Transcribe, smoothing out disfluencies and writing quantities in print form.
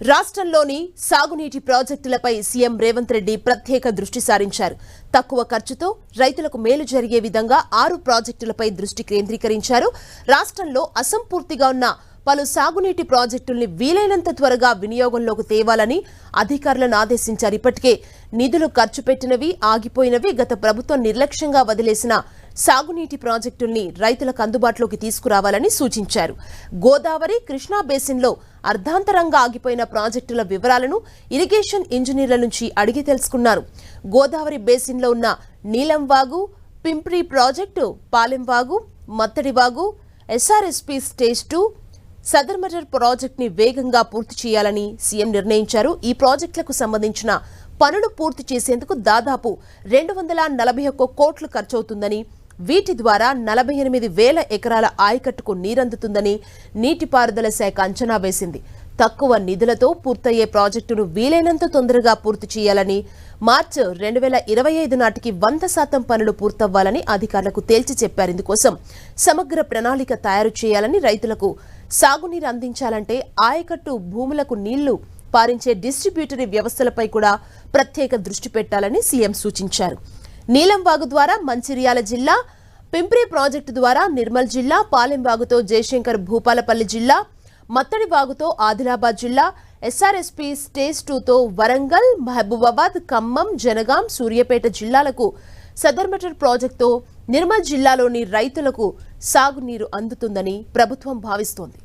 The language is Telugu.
రాష్ట్రంలోని సాగునీటి ప్రాజెక్టులపై సీఎం రేవంత్ రెడ్డి ప్రత్యేక దృష్టి సారించారు. తక్కువ ఖర్చుతో రైతులకు మేలు జరిగే విధంగా 6 ప్రాజెక్టులపై దృష్టి కేంద్రీకరించారు. రాష్ట్రంలో అసంపూర్తిగా ఉన్న పలు సాగునీటి ప్రాజెక్టుల్ని వీలైనంత త్వరగా వినియోగంలోకి తేవాలని అధికారులను ఆదేశించారు. ఇప్పటికే నిధులు ఖర్చు పెట్టినవి, ఆగిపోయినవి, గత ప్రభుత్వం నిర్లక్ష్యంగా వదిలేసిన సాగునీటి ప్రాజెక్టుల్ని రైతులకు అందుబాటులోకి తీసుకురావాలని సూచించారు. గోదావరి, కృష్ణా బేసిన్లో అర్ధాంతరంగా ఆగిపోయిన ప్రాజెక్టుల వివరాలను ఇరిగేషన్ ఇంజనీర్ల నుంచి అడిగి తెలుసుకున్నారు. గోదావరి బేసిన్లో ఉన్న Neelamvagu, Pimpri project, Palemvagu, Mattadivagu, SRSP stage 2, Sadarmatar ప్రాజెక్టుని వేగంగా పూర్తి చేయాలని సీఎం నిర్ణయించారు. ఈ ప్రాజెక్టులకు సంబంధించిన పనులు పూర్తి చేసేందుకు దాదాపు 241 కోట్లు ఖర్చవుతుందని, వీటి ద్వారా 48,000 ఎకరాల ఆయకట్టుకు నీరందుతుందని నీటిపారుదల శాఖ అంచనా వేసింది. తక్కువ నిధులతో పూర్తయ్యే ప్రాజెక్టును వీలైనంత తొందరగా పూర్తి చేయాలని, మార్చి 2025 నాటికి 100% పనులు పూర్తవ్వాలని అధికారులకు తేల్చి చెప్పారు. ఇందుకోసం సమగ్ర ప్రణాళిక తయారు చేయాలని, రైతులకు సాగునీరు అందించాలంటే ఆయకట్టు భూములకు నీళ్లు పారించే డిస్ట్రిబ్యూటరీ వ్యవస్థలపై కూడా ప్రత్యేక దృష్టి పెట్టాలని సీఎం సూచించారు. నీలంవాగు ద్వారా మంచిర్యాల జిల్లా, పింప్రి ప్రాజెక్టు ద్వారా నిర్మల్ జిల్లా, పాలెంవాగుతో జయశంకర్ భూపాలపల్లి జిల్లా, మత్తడివాగుతో ఆదిలాబాద్ జిల్లా, ఎస్ఆర్ఎస్పీ స్టేజ్ 2తో వరంగల్, మహబూబాబాద్, ఖమ్మం, జనగాం, సూర్యాపేట జిల్లాలకు, సదర్మటర్ ప్రాజెక్టుతో నిర్మల్ జిల్లాలోని రైతులకు సాగునీరు అందుతుందని ప్రభుత్వం భావిస్తోంది.